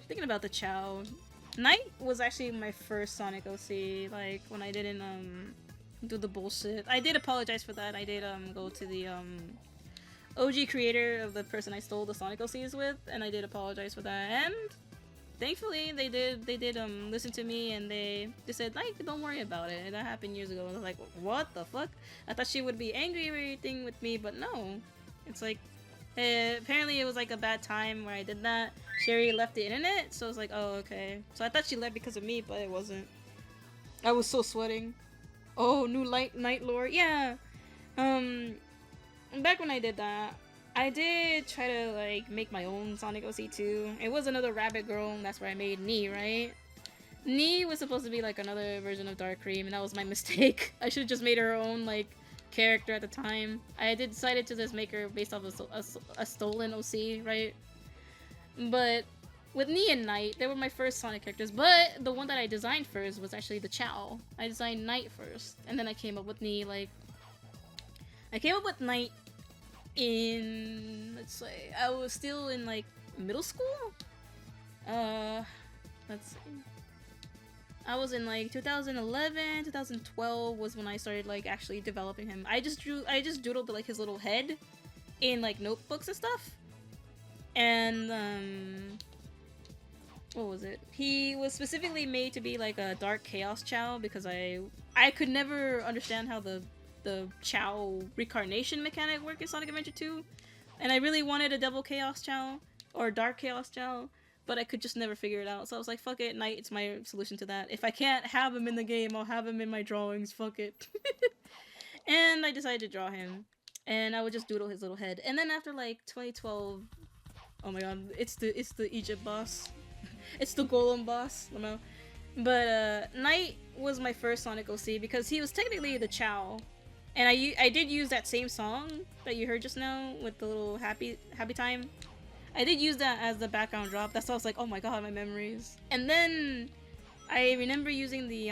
thinking about the Chao. Night was actually my first Sonic OC, like, when I didn't, do the bullshit. I did apologize for that. I did, go to the, OG creator of the person I stole the Sonic OCs with, and I did apologize for that. And thankfully, they did listen to me, and they said, like, don't worry about it. That happened years ago. I was like, what the fuck? I thought she would be angry or anything with me, but no. It's like, apparently it was like a bad time where I did that. Sherry left the internet, so I was like, oh, okay. So I thought she left because of me, but it wasn't. I was so sweating. Oh, new night lore. Yeah. Back when I did that, I did try to like make my own Sonic OC too. It was another rabbit girl, and that's where I made Nny, right? Nny was supposed to be like another version of Dark Cream, and that was my mistake. I should have just made her own like character at the time. I did decided to just make her based off a stolen OC, right? But with Nny and Night, they were my first Sonic characters, but the one that I designed first was actually the Chao. I designed Night first, and then I came up with Nny. Like, I came up with Night in, let's say, I was still in like middle school. Let's see. I was in like 2011, 2012 was when I started like actually developing him. I just doodled like his little head in like notebooks and stuff. And what was it? He was specifically made to be like a Dark Chaos Chao because I could never understand how the Chao reincarnation mechanic worked in Sonic Adventure 2. And I really wanted a Devil Chaos Chao or Dark Chaos Chao, but I could just never figure it out. So I was like, fuck it, Night, it's my solution to that. If I can't have him in the game, I'll have him in my drawings, fuck it. And I decided to draw him. And I would just doodle his little head. And then after like 2012, oh my god, it's the Egypt boss. It's the Golem boss, you know. But Night was my first Sonic OC because he was technically the Chao. And I did use that same song that you heard just now with the little happy time. I did use that as the background drop. That's why I was like, oh my god, my memories. And then I remember using the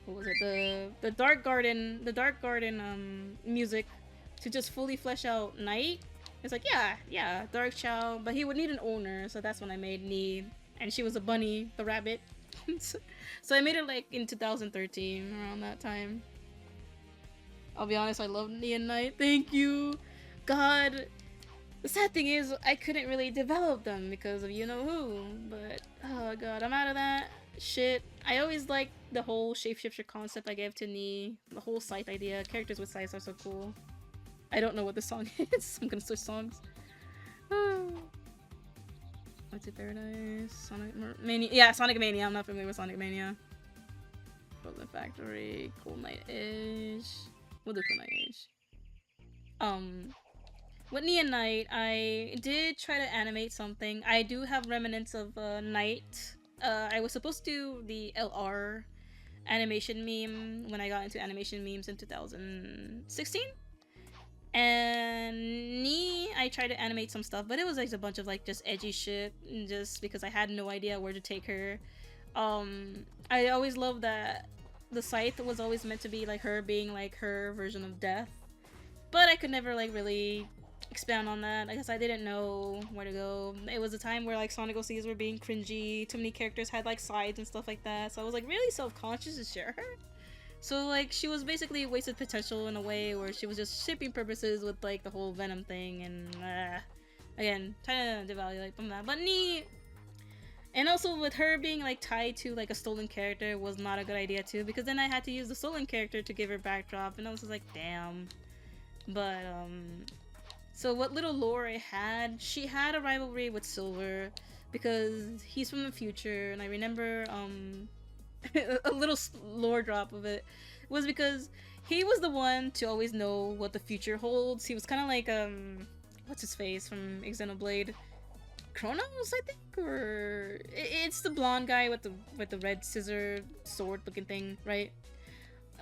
what was it? The Dark Garden music to just fully flesh out Night. It's like, yeah, Dark Chao, but he would need an owner, so that's when I made Nny, and she was a bunny, the rabbit. So I made it like in 2013, around that time. I'll be honest, I love Nny and Night. Thank you. God. The sad thing is, I couldn't really develop them because of you-know-who. But, oh god, I'm out of that shit. I always liked the whole shapeshifter concept I gave to Nny. The whole scythe idea. Characters with scythes are so cool. I don't know what the song is. I'm gonna switch songs. What's it, Paradise? Sonic Mania? Yeah, Sonic Mania. I'm not familiar with Sonic Mania. Frozen Factory. Cool Night Edge. We'll do Cool Night Edge. With Nny and Night, I did try to animate something. I do have remnants of Night. I was supposed to do the LR animation meme when I got into animation memes in 2016. And Nny, I tried to animate some stuff, but it was like a bunch of like just edgy shit, just because I had no idea where to take her. I always loved that the scythe was always meant to be like her being like her version of death, but I could never like really expound on that. I guess I didn't know where to go. It was a time where like Sonic OCs were being cringy. Too many characters had like sides and stuff like that, so I was like really self-conscious to share her. So like she was basically wasted potential in a way where she was just shipping purposes with like the whole Venom thing, and again, trying to devalue from that. But Nny, and also with her being like tied to like a stolen character was not a good idea too, because then I had to use the stolen character to give her backdrop, and I was just like, damn. But so what little lore I had, she had a rivalry with Silver because he's from the future, and I remember a little lore drop of it was because he was the one to always know what the future holds. He was kind of like what's his face from Xenoblade? Chronos, I think, or it's the blonde guy with the red scissor sword looking thing, right?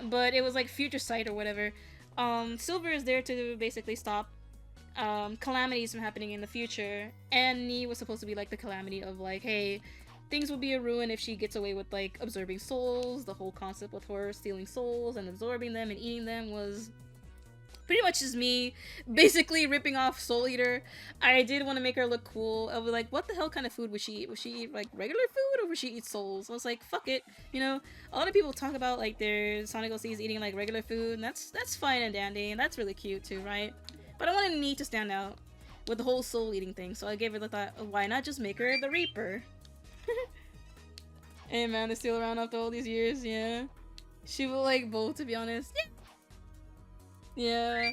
But it was like Future Sight or whatever. Silver is there to basically stop calamities from happening in the future, and Nny was supposed to be like the calamity of like, hey, things will be a ruin if she gets away with like absorbing souls. The whole concept with her stealing souls and absorbing them and eating them was pretty much is me basically ripping off Soul Eater. I did want to make her look cool. I was like, what the hell kind of food would she eat? Would she eat like regular food or would she eat souls? I was like, fuck it. You know, a lot of people talk about like their Sonic OCs eating like regular food, and that's fine and dandy, and that's really cute too, right? But I wanted Nny to stand out with the whole soul eating thing, so I gave her the thought, why not just make her the Reaper? Hey man, they're still around after all these years, yeah. She will like both, to be honest. Yeah. Yeah.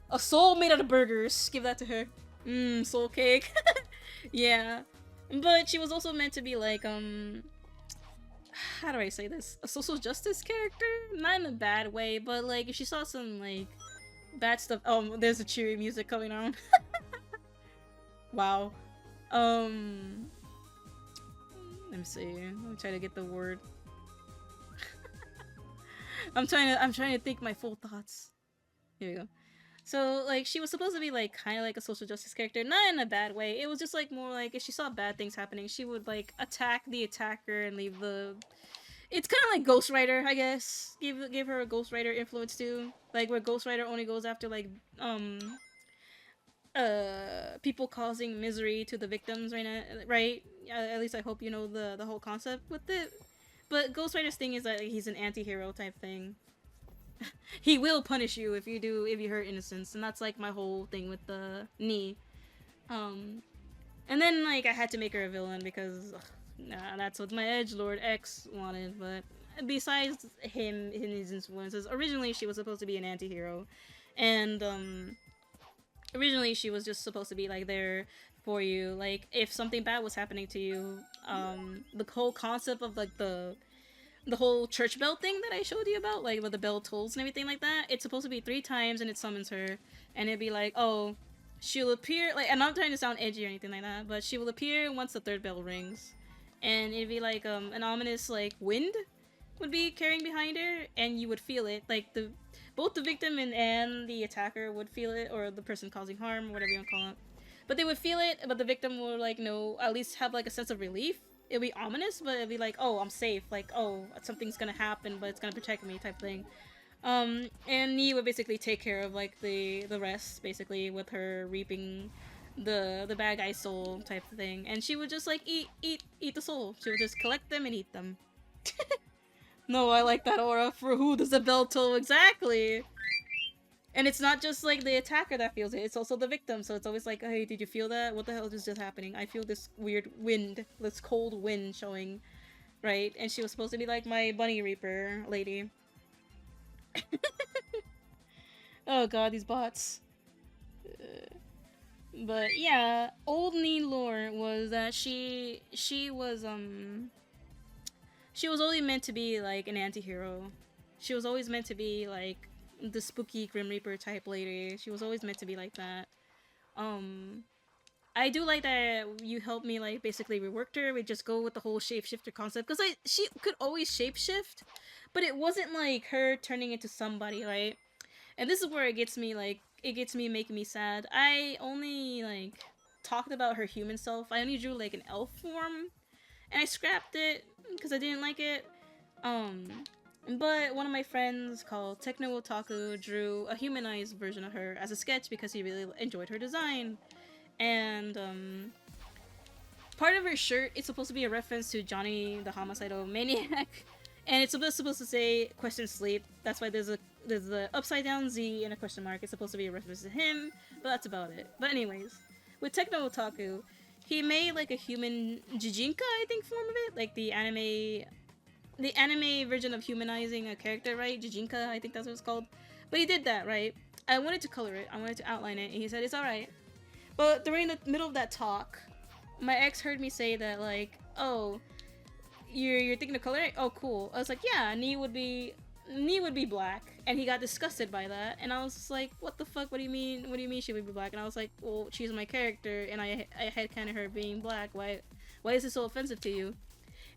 A soul made out of burgers. Give that to her. Mmm, soul cake. Yeah. But she was also meant to be like, how do I say this? A social justice character? Not in a bad way, but like if she saw some like bad stuff. Oh, there's a cheery music coming on. Wow. Let me see. Let me try to get the word. I'm trying to think my full thoughts. Here we go. So, like, she was supposed to be, like, kind of like a social justice character. Not in a bad way. It was just, like, more like, if she saw bad things happening, she would, like, attack the attacker and leave the... It's kind of like Ghost Rider, I guess. Give her a Ghost Rider influence, too. Like, where Ghost Rider only goes after, like, people causing misery to the victims, right now, right? At least I hope you know the whole concept with it. But Ghost Rider's thing is that he's an anti-hero type thing. He will punish you if you hurt innocents, and that's like my whole thing with the Nny. And then like I had to make her a villain because nah, that's what my edgelord X wanted. But besides him and his influences, originally she was supposed to be an anti-hero, and originally she was just supposed to be like there for you, like if something bad was happening to you. The whole concept of like the whole church bell thing that I showed you about, like with the bell tolls and everything like that, it's supposed to be 3 times and it summons her, and it'd be like, oh, she'll appear, like, I'm not trying to sound edgy or anything like that, but she will appear once the 3rd bell rings, and it'd be like an ominous like wind would be carrying behind her, and you would feel it, like both the victim and the attacker would feel it, or the person causing harm, whatever you want to call it, but they would feel it, but the victim would like know, at least have like a sense of relief. It'd be ominous, but it'd be like, oh, I'm safe, like, oh, something's gonna happen, but it's gonna protect me type thing. And Nny would basically take care of like the rest, basically, with her reaping the bad guy's soul type of thing, and she would just like eat the soul. She would just collect them and eat them. No, I like that aura. For who does the bell toll exactly? And it's not just like the attacker that feels it, it's also the victim, so it's always like, hey, did you feel that? What the hell is just happening? I feel this weird wind, this cold wind showing, right? And she was supposed to be like my bunny reaper lady. Oh god, these bots. But yeah, old Nny lore was that she was only meant to be like an anti-hero. She was always meant to be like the spooky Grim Reaper type lady. She was always meant to be like that. I do like that you helped me like basically reworked her. We just go with the whole shapeshifter concept, because she could always shapeshift, but it wasn't like her turning into somebody, right? And this is where it gets me making me sad. I only like talked about her human self. I only drew like an elf form, and I scrapped it because I didn't like it. But one of my friends called Techno Otaku drew a humanized version of her as a sketch because he really enjoyed her design. And part of her shirt is supposed to be a reference to Johnny the Homicidal Maniac, and it's supposed to say question sleep. That's why there's the upside down Z and a question mark. It's supposed to be a reference to him, but that's about it. But anyways, with Techno Otaku, he made like a human Jijinka, I think, form of it, like the anime version of humanizing a character, right? Jijinka, I think that's what it's called. But he did that, right? I wanted to color it. I wanted to outline it. And he said, it's alright. But during the middle of that talk, my ex heard me say that, like, oh, you're thinking of coloring? Oh, cool. I was like, yeah, Nny would be black. And he got disgusted by that. And I was just like, what the fuck? What do you mean? What do you mean she would be black? And I was like, well, she's my character, and I had kind of her being black. Why is this so offensive to you?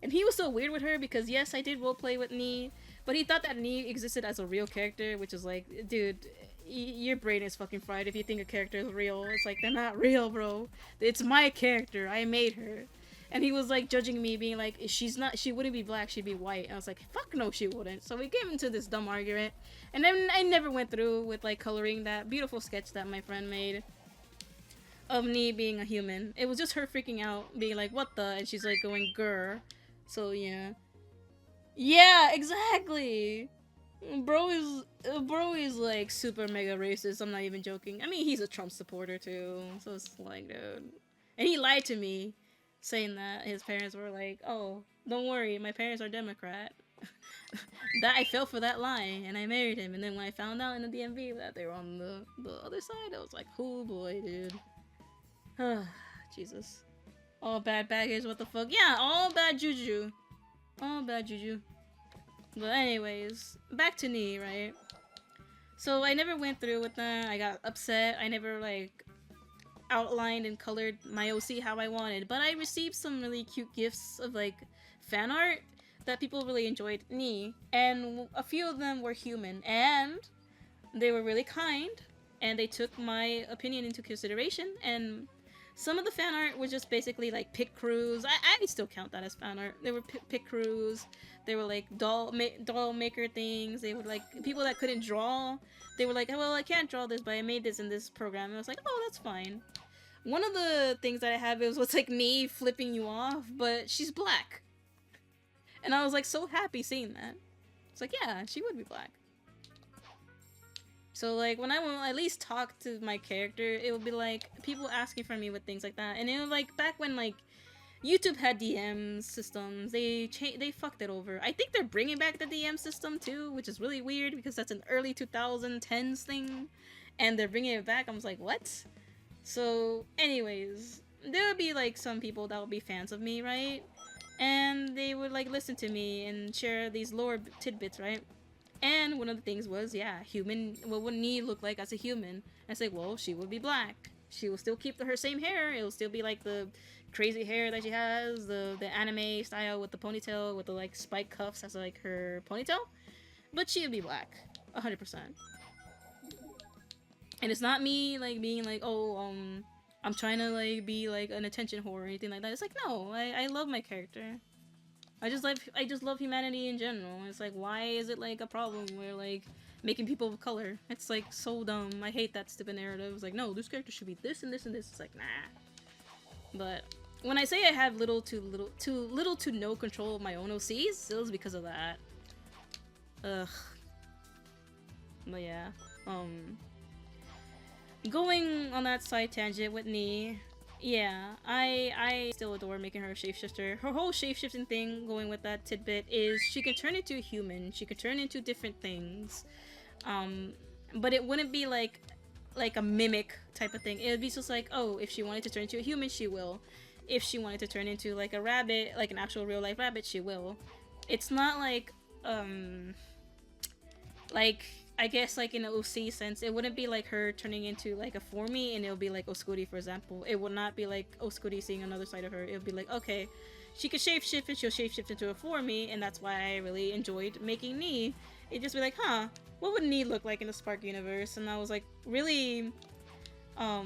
And he was so weird with her because, yes, I did roleplay with Nny, but he thought that Nny existed as a real character, which is like, dude, your brain is fucking fried if you think a character is real. It's like, they're not real, bro. It's my character. I made her. And he was like judging me, being like, she wouldn't be black, she'd be white. And I was like, fuck no, she wouldn't. So we came into this dumb argument. And then I never went through with like coloring that beautiful sketch that my friend made of me being a human. It was just her freaking out, being like, what the? And she's like going, grr. So yeah. Yeah, exactly! Bro is like super mega racist, I'm not even joking. I mean, he's a Trump supporter too, so it's like, dude. And he lied to me, saying that his parents were like, oh, don't worry, my parents are Democrat. That I fell for that lie, and I married him. And then when I found out in the DMV that they were on the other side, I was like, oh boy, dude. Jesus. All bad baggage, what the fuck? Yeah, all bad juju. All bad juju. But anyways, back to Nny, right? So I never went through with that. I got upset. I never like outlined and colored my OC how I wanted. But I received some really cute gifts of like fan art that people really enjoyed Nny. And a few of them were human. And they were really kind. And they took my opinion into consideration. And some of the fan art was just basically like pick crews. I still count that as fan art. They were pick crews. They were like doll maker things. They were like people that couldn't draw. They were like, oh, well, I can't draw this, but I made this in this program. And I was like, oh, that's fine. One of the things that I had was like Nny flipping you off, but she's black. And I was like so happy seeing that. It's like, yeah, she would be black. So like when I will at least talk to my character, it will be like people asking for me with things like that. And it was like back when like YouTube had DM systems, they fucked it over. I think they're bringing back the DM system too, which is really weird because that's an early 2010s thing, and they're bringing it back. I was like, what? So anyways, there would be like some people that would be fans of me, right? And they would like listen to me and share these lore tidbits, right? And one of the things was, yeah, human, what would Nny look like as a human? I say, well, she would be black. She will still keep her same hair. It will still be like the crazy hair that she has, the anime style with the ponytail, with the like spike cuffs as like her ponytail. But she would be black, 100%. And it's not me like being like, oh, I'm trying to like be like an attention whore or anything like that. It's like, no, I love my character. I just love humanity in general. It's like, why is it like a problem where like making people of color? It's like so dumb. I hate that stupid narrative. It's like, no, this character should be this and this and this. It's like, nah. But when I say I have little to no control of my own OCs, it was because of that. Ugh. But yeah, going on that side tangent with Nny. Yeah, I still adore making her a shapeshifter. Her whole shapeshifting thing, going with that tidbit, is she can turn into a human. She can turn into different things. But it wouldn't be like a mimic type of thing. It would be just like, oh, if she wanted to turn into a human, she will. If she wanted to turn into like a rabbit, like an actual real life rabbit, she will. It's not like, I guess like in an OC sense, it wouldn't be like her turning into like a Formy and it'll be like Oscudi, for example. It would not be like Oscudi seeing another side of her. It would be like, okay, she could shapeshift and she'll shapeshift into a Formy, and that's why I really enjoyed making Nny. It'd just be like, huh, what would Nny look like in the Spark universe? And I was like, really, I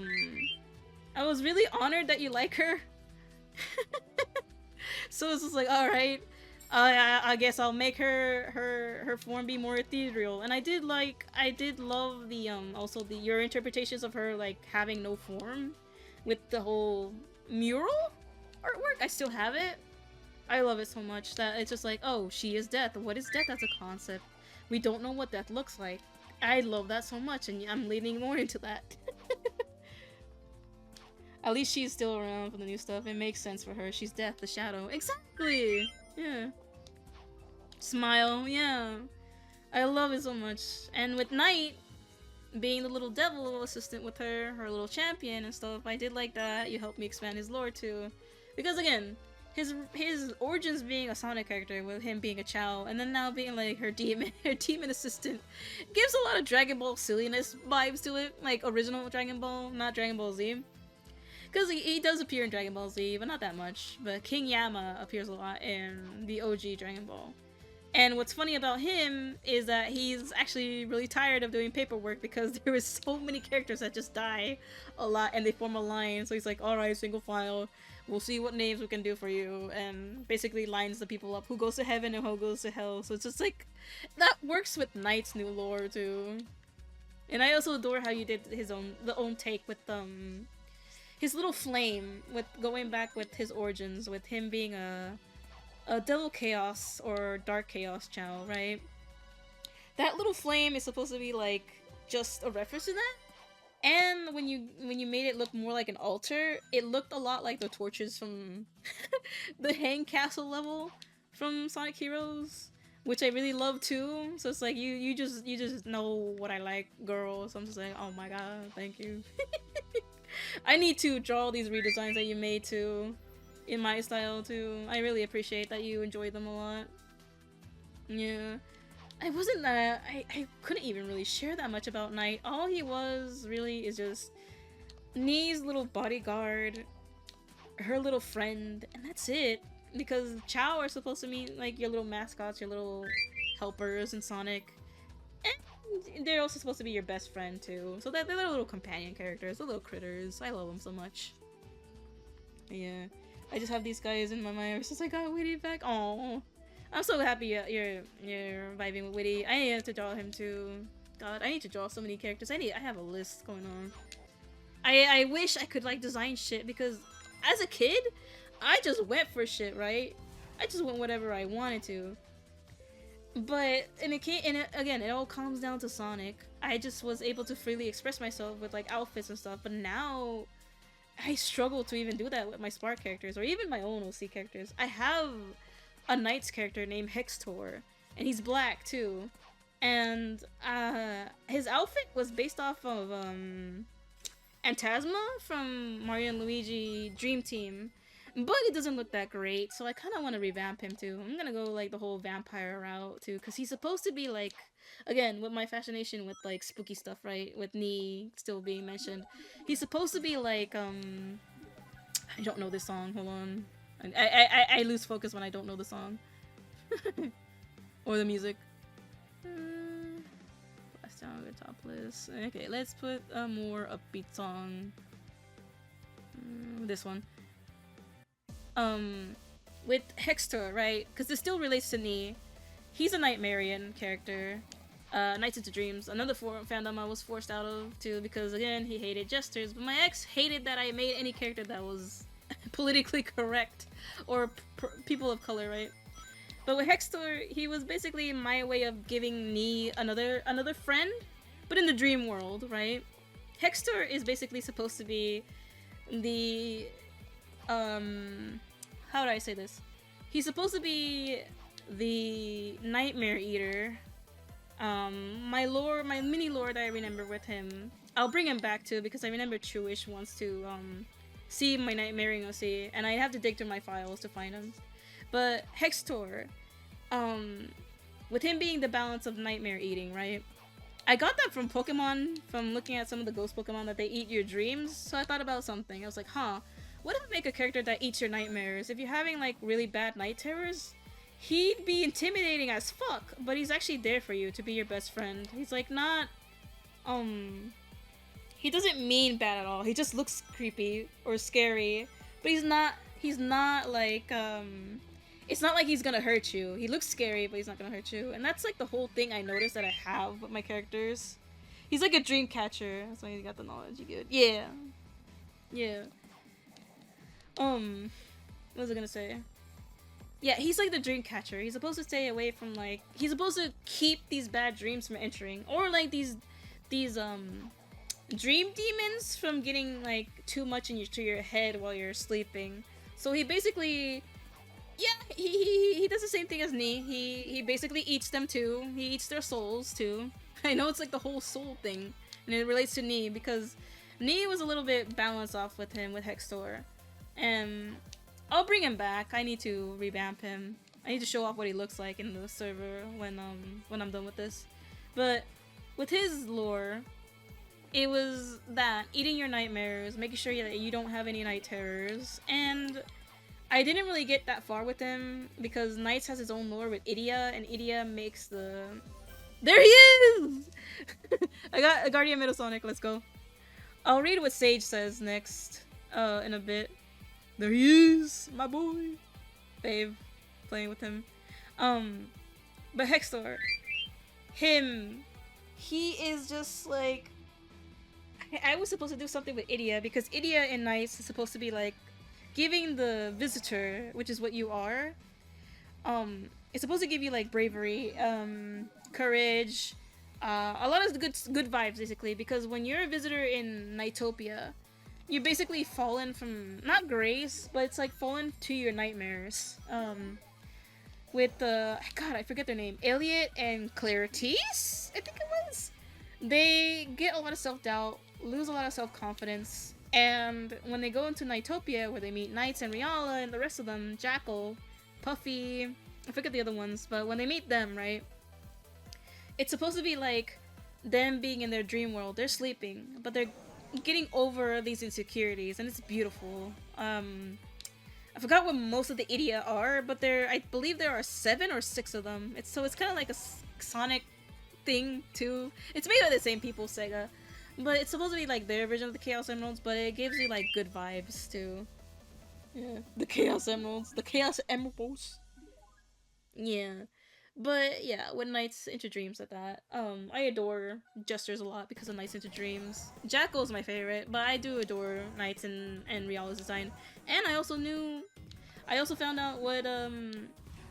was really honored that you like her. So it's just like, alright. I guess I'll make her form be more ethereal. And I did love the also your interpretations of her like having no form with the whole mural artwork. I still have it. I love it so much that it's just like, oh, she is death. What is death as a concept? We don't know what death looks like. I love that so much, and I'm leaning more into that. At least she's still around for the new stuff. It makes sense for her. She's death, the shadow. Exactly! Yeah. Smile, yeah. I love it so much. And with Night being the little devil assistant with her little champion and stuff, I did like that. You helped me expand his lore too. Because again, his origins being a Sonic character with him being a Chao, and then now being like her demon assistant, gives a lot of Dragon Ball silliness vibes to it. Like original Dragon Ball, not Dragon Ball Z. Because he does appear in Dragon Ball Z, but not that much. But King Yama appears a lot in the OG Dragon Ball. And what's funny about him is that he's actually really tired of doing paperwork because there was so many characters that just die a lot and they form a line. So he's like, alright, single file. we'll see what names we can do for you, and basically lines the people up who goes to heaven and who goes to hell. So it's just like, that works with Knight's new lore too. And I also adore how you did the own take with his little flame, with going back with his origins, with him being a Devil Chaos or Dark Chaos Chao, right? That little flame is supposed to be like just a reference to that. And when you made it look more like an altar, it looked a lot like the torches from the Hang Castle level from Sonic Heroes, which I really love too. So it's like you just know what I like, girl. So I'm just like, oh my god, thank you. I need to draw these redesigns that you made too, in my style too. I really appreciate that you enjoyed them a lot. Yeah. I wasn't that I couldn't even really share that much about Knight. All he was really is just Nny's little bodyguard, her little friend, and that's it. Because Chao are supposed to be like your little mascots, your little helpers in Sonic. And they're also supposed to be your best friend too. So they're little companion characters, the little critters. I love them so much. Yeah. I just have these guys in my mind. It's just like, oh, Witty back. Oh, I'm so happy you're vibing with Witty. I need to draw him too. God, I need to draw so many characters. I have a list going on. I wish I could like design shit, because as a kid, I just went for shit, right? I just went whatever I wanted to. But again, it all comes down to Sonic. I just was able to freely express myself with like outfits and stuff, but now I struggle to even do that with my Spark characters or even my own OC characters. I have a Knight's character named Hextor, and he's black too. And his outfit was based off of Phantasma from Mario and Luigi Dream Team. But it doesn't look that great, so I kind of want to revamp him too. I'm gonna go like the whole vampire route too, because he's supposed to be like, again, with my fascination with like spooky stuff, right? With Nny still being mentioned, he's supposed to be like I don't know this song. Hold on, I lose focus when I don't know the song or the music. Last down the top list. Okay, let's put a more upbeat song. This one. With Hextor, right? Because this still relates to Nny. He's a Nightmarian character. Nights into Dreams. Another fandom I was forced out of, too, because, again, he hated jesters. But my ex hated that I made any character that was politically correct. Or people of color, right? But with Hextor, he was basically my way of giving Nny another friend, but in the dream world, right? Hextor is basically supposed to be the... how do I say this? He's supposed to be the Nightmare Eater. My mini lore that I remember with him, I'll bring him back too, because I remember Truish wants to see my Nightmaring OC, and I have to dig through my files to find him. But Hextor, with him being the balance of nightmare eating, right? I got that from Pokemon, from looking at some of the ghost Pokemon that they eat your dreams. So I thought about something. I was like, huh, what if I make a character that eats your nightmares? If you're having like really bad night terrors, he'd be intimidating as fuck, but he's actually there for you to be your best friend. He's like not, he doesn't mean bad at all. He just looks creepy or scary, but he's not like, it's not like he's gonna hurt you. He looks scary, but he's not gonna hurt you. And that's like the whole thing I noticed that I have with my characters. He's like a dream catcher. That's why you got the knowledge you get. Yeah. Yeah. What was I gonna say? Yeah, he's like the dream catcher. He's supposed to stay away from like, he's supposed to keep these bad dreams from entering. Or like these dream demons from getting like too much into your head while you're sleeping. So he basically, yeah, he does the same thing as Nny. He basically eats them too. He eats their souls too. I know it's like the whole soul thing, and it relates to Nny because Nny was a little bit balanced off with him with Hextor, and I'll bring him back. I need to revamp him. I need to show off what he looks like in the server when I'm done with this. But with his lore, it was that eating your nightmares, making sure that you don't have any night terrors, and I didn't really get that far with him because Knights has his own lore with Idia, and Idia makes the... There he is! I got a Guardian Metasonic, let's go. I'll read what Sage says next, in a bit. There he is, my boy. Babe, playing with him. But Hextor, he is just like, I was supposed to do something with Idia because Idia in NiGHTS is supposed to be like giving the visitor, which is what you are. It's supposed to give you like bravery, courage, a lot of good vibes basically. Because when you're a visitor in NiGHTopia, you basically fallen from not grace, but it's like fallen to your nightmares. With God, I forget their name, Elliot and Clarice, I think it was. They get a lot of self-doubt, lose a lot of self-confidence, and when they go into NiGHTopia, where they meet Knights and Riala and the rest of them, Jackal, Puffy, I forget the other ones, but when they meet them, right, it's supposed to be like them being in their dream world. They're sleeping, but they're getting over these insecurities, and it's beautiful. I forgot what most of the Idia are, but I believe there are 7 or 6 of them. It's kind of like a Sonic thing too. It's made by the same people, Sega, but it's supposed to be like their version of the Chaos Emeralds, but it gives you like good vibes too. Yeah, the Chaos Emeralds, Yeah, but yeah, when NiGHTS into Dreams like that, I adore Jesters a lot because of NiGHTS into Dreams. Jackal's my favorite, but I do adore NiGHTS and Riala's design. And I also found out what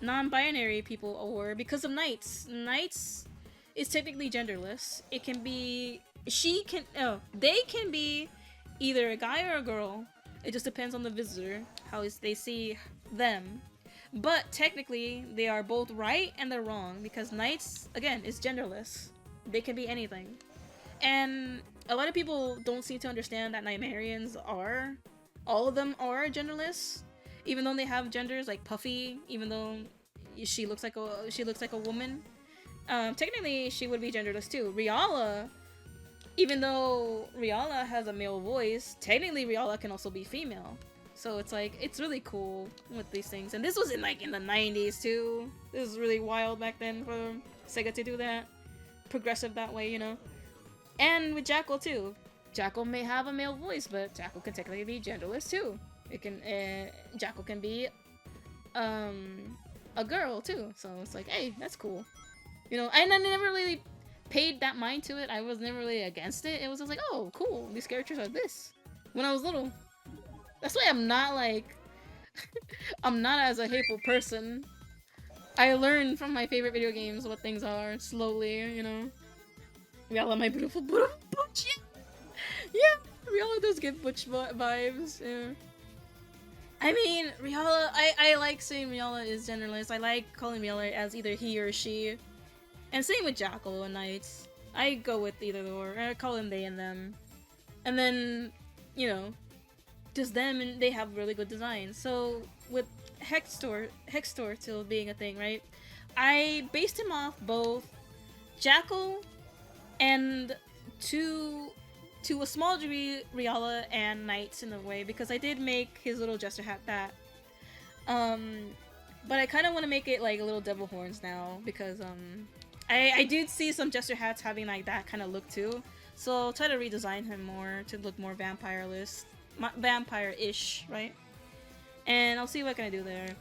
non-binary people were because of NiGHTS. NiGHTS is technically genderless. It can be they can be either a guy or a girl. It just depends on the visitor how they see them. But technically, they are both right and they're wrong because NiGHTS, again, is genderless. They can be anything. And a lot of people don't seem to understand that Nightmarens all of them are genderless, even though they have genders, like Puffy, even though she looks like a woman. Technically, she would be genderless too. Riala, even though Riala has a male voice, technically Riala can also be female. So it's like, it's really cool with these things. And this was in the 90s too. This was really wild back then for Sega to do that. Progressive that way, you know. And with Jackal too. Jackal may have a male voice, but Jackal can technically be genderless too. It can, Jackal can be, a girl too. So it's like, hey, that's cool. You know, and I never really paid that mind to it. I was never really against it. It was just like, oh, cool. These characters are this. When I was little. That's why I'm not like, I'm not as a hateful person. I learn from my favorite video games what things are slowly, you know. Riala, my beautiful butch. Yeah, Riala does give butch vibes. Yeah. I mean, Riala, I like saying Riala is genderless. I like calling Riala as either he or she. And same with Jackal and NiGHTS. I go with either or. I call them they and them. And then, you know, just them, and they have really good designs. So with Hextor still being a thing, right? I based him off both Jackal and to a small degree Riala and NiGHTS in a way, because I did make his little jester hat that. But I kind of want to make it like a little devil horns now because I did see some jester hats having like that kind of look too. So I'll try to redesign him more to look more vampire-ish, right? And I'll see what can I do there.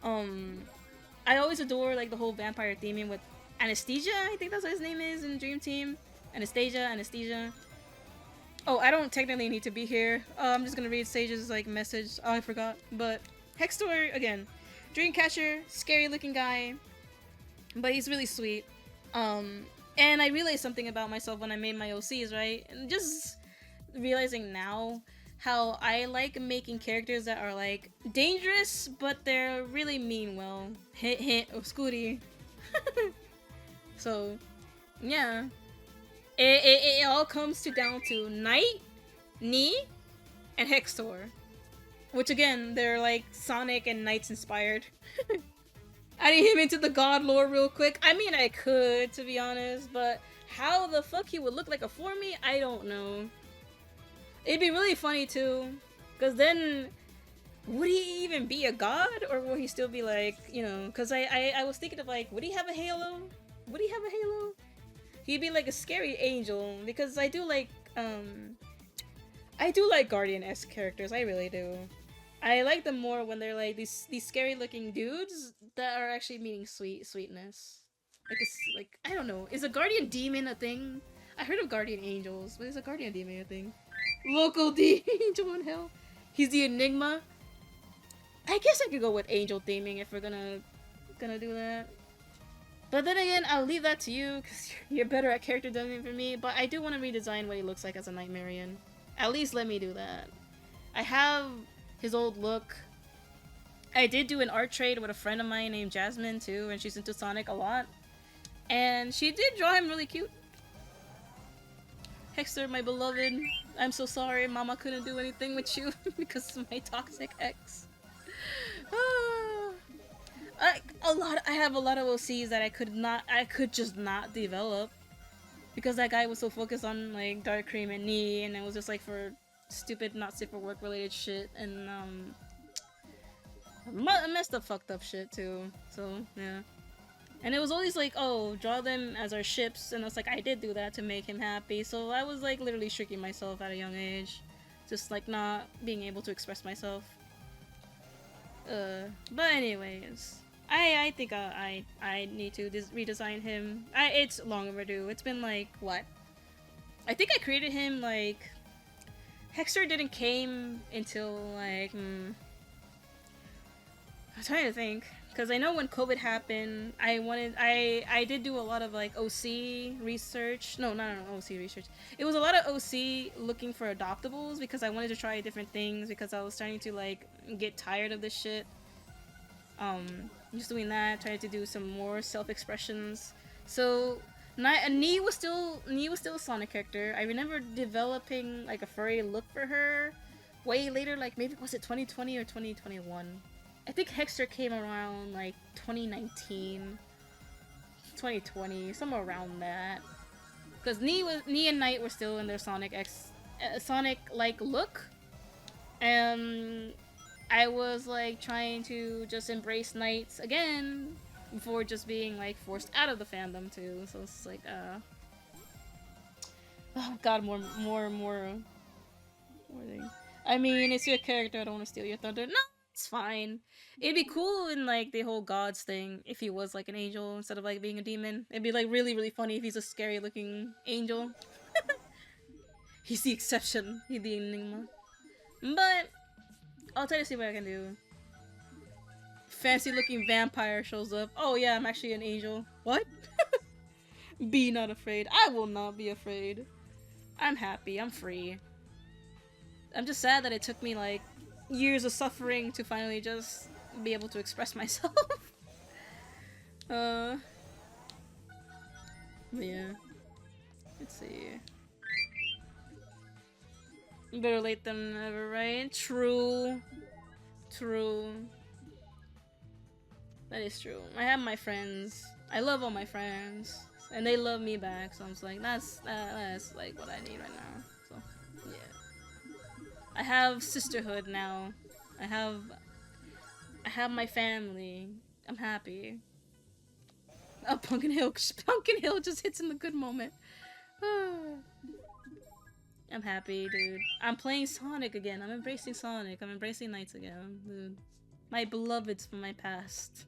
I always adore like the whole vampire theming with Anesthesia, I think that's what his name is in Dream Team. Anesthesia. Oh, I don't technically need to be here. I'm just gonna read Sage's like message. Oh, I forgot. But Hextor, again, Dreamcatcher, scary looking guy, but he's really sweet. And I realized something about myself when I made my OCs, right? And just realizing now how I like making characters that are like dangerous, but they're really mean well. Hint hint, oh Scooty. So, yeah. It all comes down to Nny, and Hextor. Which again, they're like Sonic and NiGHTS inspired. Adding him into the god lore real quick. I mean, I could, to be honest, but how the fuck he would look like a Formy, I don't know. It'd be really funny too, because then would he even be a god, or will he still be like, you know, because I was thinking of like, would he have a halo? He'd be like a scary angel, because I do like Guardian-esque characters, I really do. I like them more when they're like these scary looking dudes that are actually meaning sweetness. Like I don't know. Is a guardian demon a thing? I heard of guardian angels, but is a guardian demon a thing? Local D angel in hell. He's the enigma. I guess I could go with angel theming if we're gonna do that. But then again, I'll leave that to you because you're better at character design for me. But I do want to redesign what he looks like as a Nightmarian. At least let me do that. I have his old look. I did do an art trade with a friend of mine named Jasmine too, and she's into Sonic a lot. And she did draw him really cute. Hextor, my beloved, I'm so sorry Mama couldn't do anything with you because of my toxic ex. I have a lot of OCs that I could just not develop because that guy was so focused on like Dark Cream and Nny, and it was just like for stupid, not safe for work related shit, and messed up, fucked up shit too. So yeah, and it was always like, oh, draw them as our ships, and it's like I did do that to make him happy. So I was like literally shrinking myself at a young age, just like not being able to express myself. But anyways, I think I need to redesign him. It's long overdue. It's been like what? I think I created him like Hextor didn't came until like I'm trying to think because I know when COVID happened, I did do a lot of like OC research. No, not OC research. It was a lot of OC looking for adoptables because I wanted to try different things because I was starting to like get tired of this shit. Just doing that, trying to do some more self-expressions. So Nny was still a Sonic character. I remember developing like a furry look for her way later, like maybe was it 2020 or 2021? I think Hextor came around like 2019, 2020, somewhere around that. Because Nny and Knight were still in their Sonic-like look, and I was like trying to just embrace Knights again before just being like forced out of the fandom too. So it's like oh god, more things. I mean, it's your character, I don't want to steal your thunder. No, it's fine. It'd be cool in like the whole gods thing if he was like an angel instead of like being a demon. It'd be like really, really funny if he's a scary looking angel. He's the exception. He's the enigma. But I'll try to see what I can do. Fancy looking vampire shows up. Oh yeah, I'm actually an angel. What? Be not afraid. I will not be afraid. I'm happy. I'm free. I'm just sad that it took me like years of suffering to finally just be able to express myself. But yeah. Let's see. Better late than never, right? True. True. That is true. I have my friends. I love all my friends. And they love me back, so I'm just like, that's like what I need right now. So, yeah. I have sisterhood now. I have my family. I'm happy. Oh, Pumpkin Hill just hits in the good moment. I'm happy, dude. I'm playing Sonic again. I'm embracing Sonic. I'm embracing Knights again, dude. My beloveds from my past.